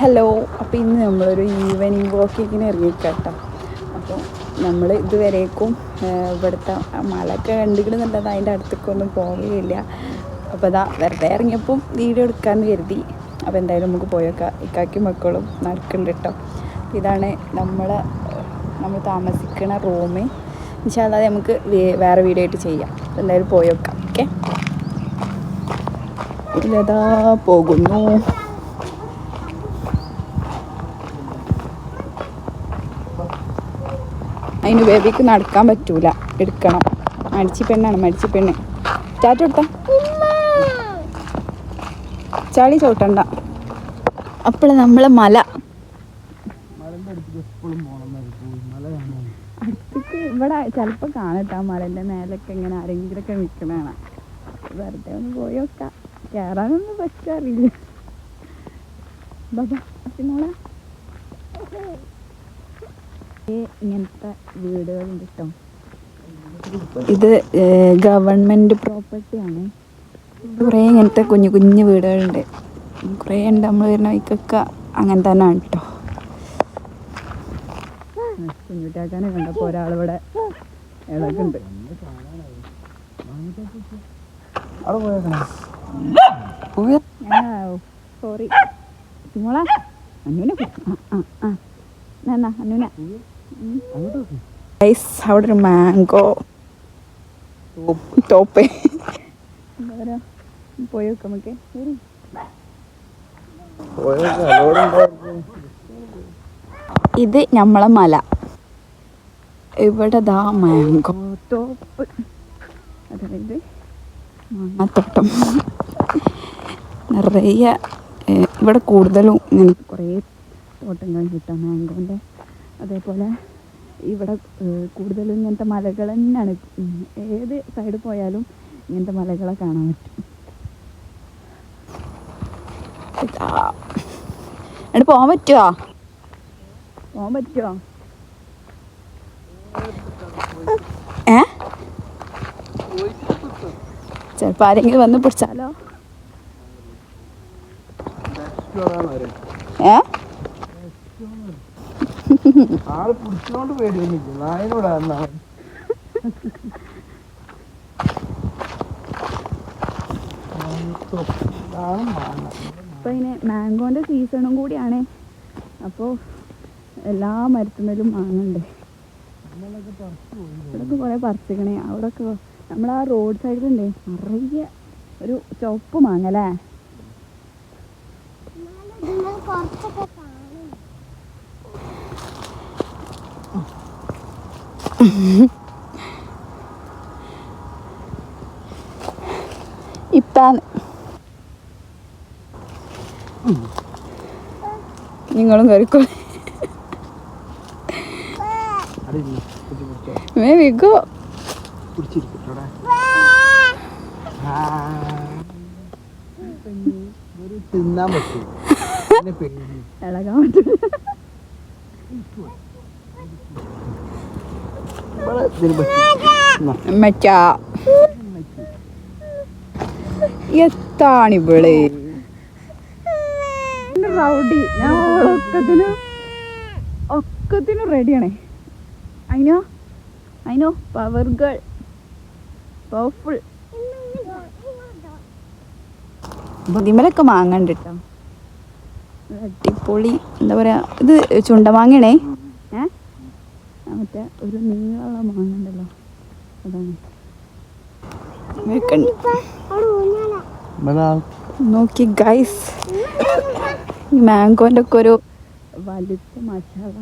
Hello, അപ്പോൾ ഇന്ന് നമ്മളൊരു ഈവനിങ് വാക്കിങ്ങിന് ഇറങ്ങിക്കേട്ടോ. അപ്പോൾ നമ്മൾ ഇതുവരേക്കും ഇവിടുത്തെ മലയൊക്കെ കണ്ടുകിടുന്നുണ്ടത് അതിൻ്റെ അടുത്തേക്കൊന്നും പോവുകയില്ല. അപ്പോൾ ഇതാ വെറുതെ ഇറങ്ങിയപ്പം വീഡിയോ എടുക്കാമെന്ന് കരുതി. അപ്പോൾ എന്തായാലും നമുക്ക് പോയേക്കാം. ഇക്കാക്കും മക്കളും നടക്കുന്നുണ്ട് കേട്ടോ. ഇതാണ് നമ്മൾ താമസിക്കുന്ന റൂം. ഇൻഷാ അല്ലാതെ നമുക്ക് വേറെ വീഡിയോ ആയിട്ട് ചെയ്യാം. എന്തായാലും പോയേക്കാം. ഓക്കെ, ഇതാ പോകുന്നു. അതിന് ബേബിക്ക് നടക്കാൻ പറ്റൂല, എടുക്കണം. മടിച്ചി പെണ്ണ്. ചാറ്റ കൊടുത്ത ചളി ചവിട്ടണ്ട. അപ്പോൾ നമ്മളെ മല അടുത്തേക്ക് ഇവിടെ ചിലപ്പോൾ കാണട്ടാ. മലേൻ്റെ മേലൊക്കെ ഇങ്ങനെ ആരെങ്കിലൊക്കെ നിൽക്കണതാണ്. വെറുതെ ഒന്ന് പോയി നോക്കാം. കയറാനൊന്നും പറ്റാറില്ല. ബാബാ മോളെ, ഇങ്ങനത്തെ വീടുകളുണ്ട് കേട്ടോ. ഇത് ഗവൺമെൻറ് പ്രോപ്പർട്ടിയാണ്. കുറേ ഇങ്ങനത്തെ കുഞ്ഞു കുഞ്ഞു വീടുകളുണ്ട്. കുറേ ഉണ്ട്. നമ്മൾ വരുന്ന വഴിക്കൊക്കെ അങ്ങനെ തന്നെയാണ് കേട്ടോ. കുഞ്ഞുട്ടാക്കാനെ കണ്ടപ്പോൾ ഒരാളിവിടെ ഇളകുണ്ട്. സോറി മോളെ, അന്നൂനെ അന്നൂന. അവിടെ ഒരു മാംഗോ തോപ്പ്. പോയി നോക്കാം നമുക്ക്. ഇത് നമ്മളെ മല. ഇവിടെ ദാ മാംഗോ തോപ്പ്, അതായത് മാങ്ങാത്തോട്ടം നിറയെ. ഇവിടെ കൂടുതലും ഇങ്ങനെ കുറേ തോട്ടങ്ങൾ കിട്ടാം മാംഗോൻ്റെ. അതേപോലെ ഇവിടെ കൂടുതലും ഇങ്ങനത്തെ മലകൾ തന്നെയാണ്. ഏത് സൈഡിൽ പോയാലും ഇങ്ങനത്തെ മലകളെ കാണാൻ പറ്റും. എന്നിട്ട് പോകാൻ പറ്റുമോ? ചിലപ്പോൾ ആരെങ്കിലും വന്ന് പിടിച്ചാലോ? ഇപ്പം ഇതിന് മാംഗോൻ്റെ സീസണും കൂടിയാണ്. അപ്പോൾ എല്ലാ മരത്തുമ്മലും മാങ്ങുണ്ട്. ഇവിടെയൊക്കെ കുറേ പറിച്ചിക്കണേ. അവിടെയൊക്കെ നമ്മളാ റോഡ് സൈഡിലുണ്ട് നിറയെ ഒരു ചുവപ്പ് മാങ്ങല്ലേ. ഇപ്പാന്ന് നിങ്ങളും കയറിക്കോ. മേവിക്കോ. ഇളകാൻ പറ്റില്ല. എത്താണിവിള് റൗഡി. ഞാൻ ഒക്കത്തിനും റെഡിയാണേ. അതിനോ പവർ ഗേൾ, പവർഫുൾ. ഇതിമലൊക്കെ മാങ്ങണ്ട് കേട്ടോ. അടിപൊളി. എന്താ പറയാ, ഇത് ചുണ്ടമാങ്ങണേ. മറ്റേ ഒരു നീളമുള്ള മാങ്ങ ഉണ്ടല്ലോ, അതാണ്. നോക്കി ഗൈസ്, ഈ മാംഗോൻ്റെ ഒക്കെ ഒരു വലുത്ത മസാല.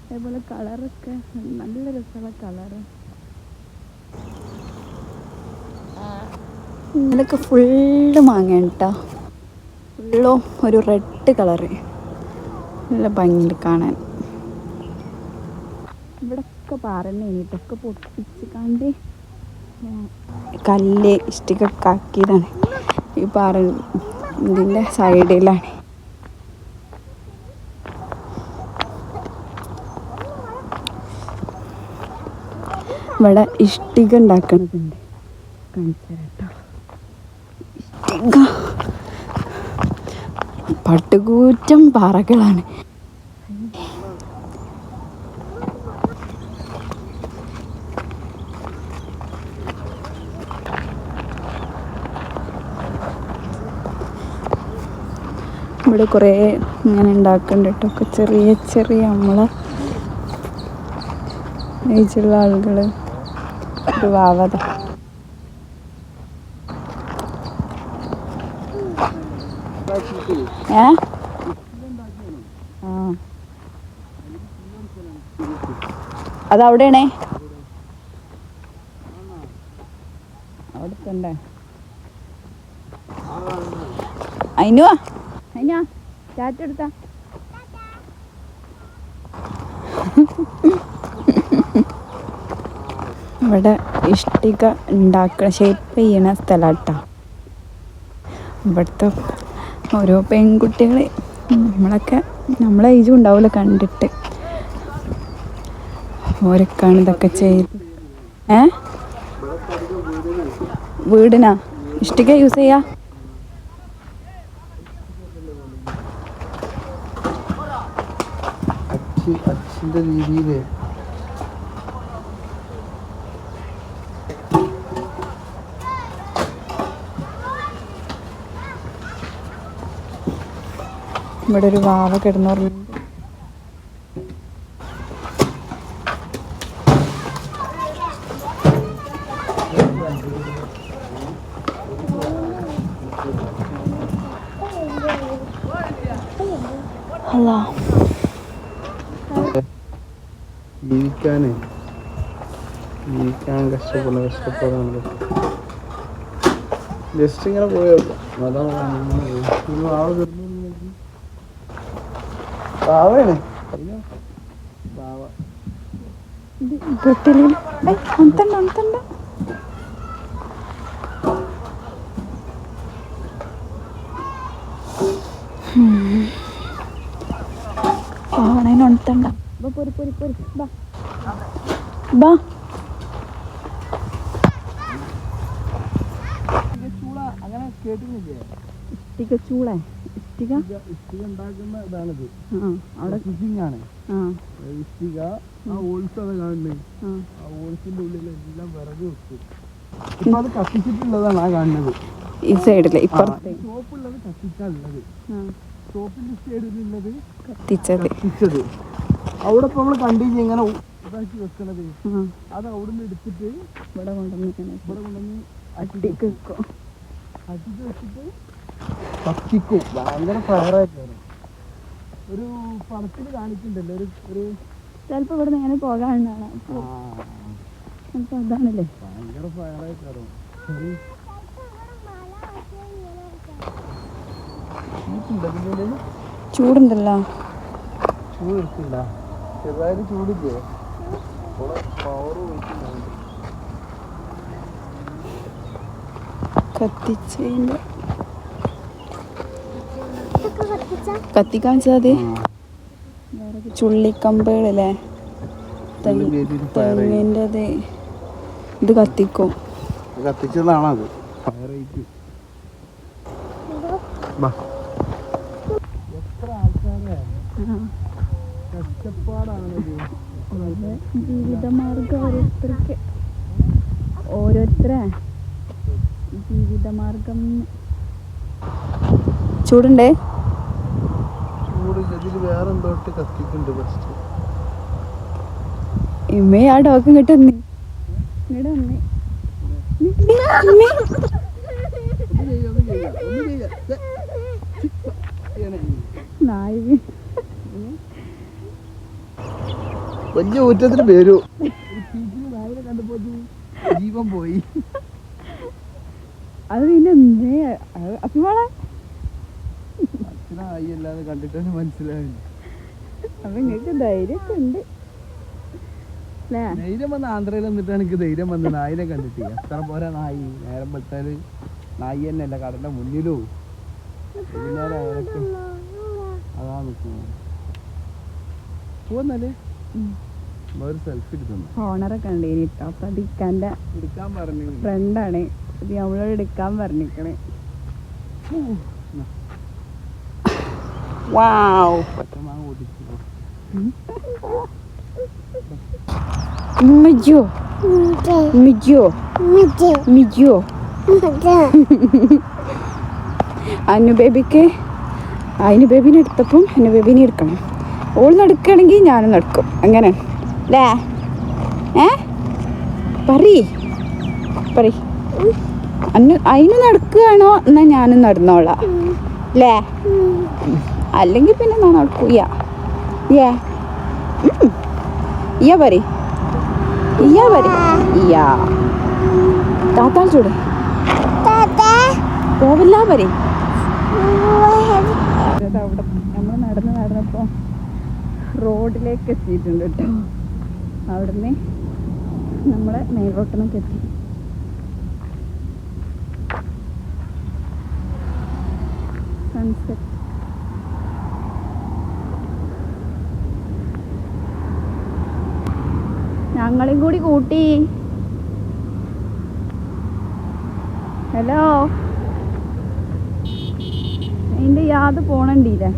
അതേപോലെ കളറൊക്കെ നല്ല രസമുള്ള കളറ്. ഇതിലൊക്കെ ഫുള്ള് മാങ്ങയാണ് കേട്ടോ. ഫുള്ളും ഒരു റെഡ് കളറ്. നല്ല ഭംഗിയുണ്ട് കാണാൻ. ഇവിടൊക്കെ പാറന്നെ ഇതൊക്കെ പൊട്ടിച്ച് കണ്ട് കല്ല് ഇഷ്ടികൊക്കെ ആക്കിയതാണ്. ഈ പാറ ഇതിൻ്റെ സൈഡിലാണ്. ഇവിടെ ഇഷ്ടിക ഉണ്ടാക്കണതുണ്ട്, കാണിച്ചു തരാം കേട്ടോ. ഇഷ്ടിക പട്ടുകൂറ്റം പാറകളാണ്. ഇവിടെ കുറേ ഇങ്ങനെ ഉണ്ടാക്കുന്നുണ്ട് കേട്ടോ, ചെറിയ ചെറിയ നമ്മളെ ഏജുള്ള ആളുകൾ. ഒരു വാവത അതവിടെയാണേ, അവിടെ തന്നെ. അതിനുവാ അതിനാ ചാറ്റ എടുത്താ ഇവിടെ ഇഷ്ടിക ഉണ്ടാക്കണ ഷേപ്പ് ചെയ്യണ സ്ഥലം കേട്ടോ. ഇവിടുത്തെ ഓരോ പെൺകുട്ടികൾ നമ്മളെ ഏജും ഉണ്ടാവില്ല കണ്ടിട്ട്, ഓരൊക്കെയാണ് ഇതൊക്കെ ചെയ്ത്. വീടിനാ ഇഷ്ടിക യൂസ് ചെയ്യാ? രീതിയില് ഇവിടെ ഒരു വാവ കിടന്നുറങ്ങുന്നുണ്ട്. ജീവിക്കാൻ കഷ്ടപ്പാടാണ്. ജസ്റ്റ് ഇങ്ങനെ പോയോ പാവയാണ്. ഉണത്തണ്ട. ബാ അങ്ങനെ കേട്ടില്ലേ? ഇഷ്ടിക ചൂള, ഇഷ്ടിക ഉണ്ടാക്കുന്ന ഇതാണിത്. അവിടെ ഫിഷിംഗ് ആണ്. ഇഷ്ടിക ആ ഓൾസ് അത് കാണുന്നത്. ആ ഓൾസിന്റെ ഉള്ളിലെല്ലാം വിറക് വെക്കും. ഇപ്പൊ അത് കത്തിച്ചിട്ടുള്ളതാണ് ആ കാണുന്നത്. ഈ സൈഡില് ഇപ്പുറത്തെ സോപ്പുള്ളത് കത്തിച്ചാലുള്ളത്, സോപ്പിന്റെ സൈഡിലുള്ളത് കത്തിച്ചത്. അവിടെ ഇപ്പൊ നമ്മള് കണ്ടില്ല ഇങ്ങനെ ഇതാക്കി വെക്കണത്. അത് അവിടുന്ന് എടുത്തിട്ട് ഇവിടെ കൊണ്ടുവന്ന് അട്ടിക്ക് വെച്ചിട്ട് കത്തിക്കും. ഭയങ്കര ഫയറായിട്ട് ഒരു പടത്തിൽ കാണിക്കണ്ടല്ലോ. ഒരു ചിലപ്പോ ഇവിടെ നേരെ പോകാനാണ്. അതാണല്ലേ ഭയങ്കര ഫയറായിട്ടാണ്. ചൂടുണ്ടല്ലോ. ചൂട് എടുക്കില്ല, ചെറുതായാലും ചൂടില്ലേ. കത്തിച്ചതിന്റെ കത്തിക്കാൻ വെച്ചാൽ ചുള്ളിക്കമ്പുകളല്ലേ, തെങ്ങിൻ്റെ ഇത് കത്തിക്കും. കത്തിച്ചതാണത്. ഫയറായിട്ട് എത്ര ആൾക്കാരെ കഷ്ടപ്പാടാണത്. ജീവിതമാർഗം ഓരോരുത്തരെ ജീവിതമാർഗം. ചൂടുണ്ടേ? ചൂടില്ല. ഇതിൽ വേറെ എന്തോട്ട് കത്തിക്കുന്നുണ്ട്. ഫസ്റ്റ് ഇമ്മേ ആ ഡോഗ് ഇങ്ങോട്ട് വന്നേ, വലിയ ഊറ്റത്തിന് പേരു കണ്ടപ്പോ ജീവൻ പോയി. അത് പിന്നെ അപ്പിമോളെ അച്ഛനായി അല്ലാതെ കണ്ടിട്ട് മനസ്സിലാവില്ല. അപ്പൊ നിങ്ങക്ക് ധൈര്യമൊക്കെ ഉണ്ട്. ധൈര്യം വന്ന ആന്ധ്രയിൽ വന്നിട്ടാണ് എനിക്ക് ധൈര്യം വന്ന് നായിനെ കണ്ടിട്ട്. എത്ര പോരാ നായി. നേരം വെച്ചാല് നായി തന്നെയല്ല കടന്റെ മുന്നിലോ അതാ നിൽക്കുന്നത്. പോന്നല്ലേ ഒരു സെൽഫി എടുക്കുന്നു. ഓണറൊക്കെ ഉണ്ട് കേട്ടോ. അപ്പൊ അത് ഇക്കാന്റെ എടുക്കാൻ പറഞ്ഞു, ഫ്രണ്ടാണ്. ഇത് നമ്മളോട് എടുക്കാൻ പറഞ്ഞിരിക്കണേ. വാവ്. പച്ചമാങ്ങ പൊട്ടിച്ചു. മിജോ മിജോ മിജോ. അനു ബേബിക്ക് അതിന് ബേബിനെ എടുത്തപ്പം അനു ബേബിനെ എടുക്കണം. ഓൾ നടക്കുകയാണെങ്കിൽ ഞാനും നടക്കും. അങ്ങനെ അല്ലേ? പറ അതിന് നടക്കുകയാണോ എന്നാൽ ഞാനും നടന്നോളാം അല്ലേ? അല്ലെങ്കിൽ പിന്നെ ഞാൻ നടക്കൂയ. പറ താത്താൾ ചൂട് പോവില്ല പറ. അവിടെ നമ്മൾ നടന്നപ്പോൾ റോഡിലേക്ക് എത്തിയിട്ടുണ്ട് കേട്ടോ. അവിടുന്ന് നമ്മളെ മെയിൻ റോട്ടിനൊക്കെ എത്തി. സൺസെറ്റ് ഞങ്ങളെയും കൂടി കൂട്ടി. ഹലോ, അതിൻ്റെ യാത് പോണണ്ടില്ലേ?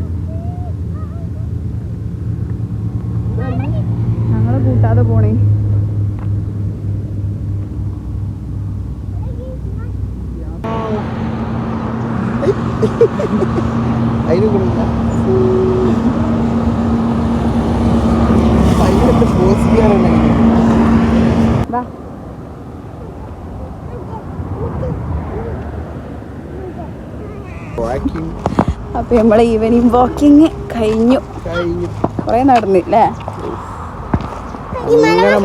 ഞങ്ങളെ കൂട്ടാതെ പോണേ. അതിന് കൊടുക്കില്ല. അതിനൊക്കെ പോസ്റ്റ് ചെയ്യാനുണ്ടെങ്കിൽ വാ. അപ്പൊ നമ്മളെ ഈവനിങ് വാക്കിങ് കഴിഞ്ഞു. കുറെ നടന്നില്ലേ?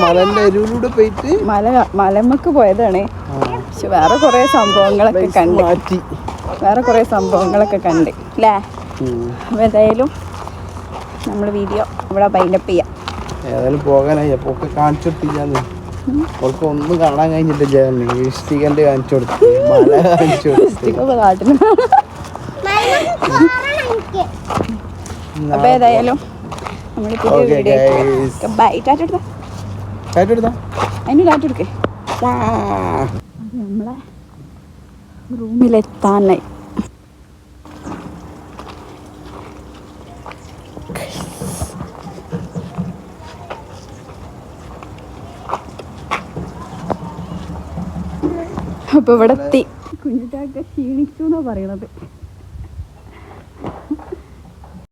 മലന്റെ അരുവിലൂടെ പോയിട്ട് മലമ്മക്ക് പോയതാണ്. പക്ഷെ വേറെ കുറെ സംഭവങ്ങളൊക്കെ കണ്ട് അല്ലേ? അപ്പൊ ഏതായാലും നമ്മൾ വീഡിയോ ഇവിടെ വൈൻഡപ്പ് ചെയ്യാം. ഏതായാലും പോകാനായി. അപ്പൊ ഒക്കെ കാണിച്ചു കൊടുത്തില്ലാന്ന്. അവർക്ക് ഒന്നും കാണാൻ കഴിഞ്ഞിട്ടില്ല. ഇഷ്ടികന്റെ കാണിച്ചു കൊടുത്തു, മല കാണിച്ചു കൊടുത്തു. അപ്പൊ ഏതായാലും നമ്മൾ അതിന് നമ്മളെ റൂമിലെത്താനായി. അപ്പൊ ഇവിടെ എത്തി. കുഞ്ഞിട്ടാക്ക ക്ഷീണിച്ചു എന്നാ പറയണത്.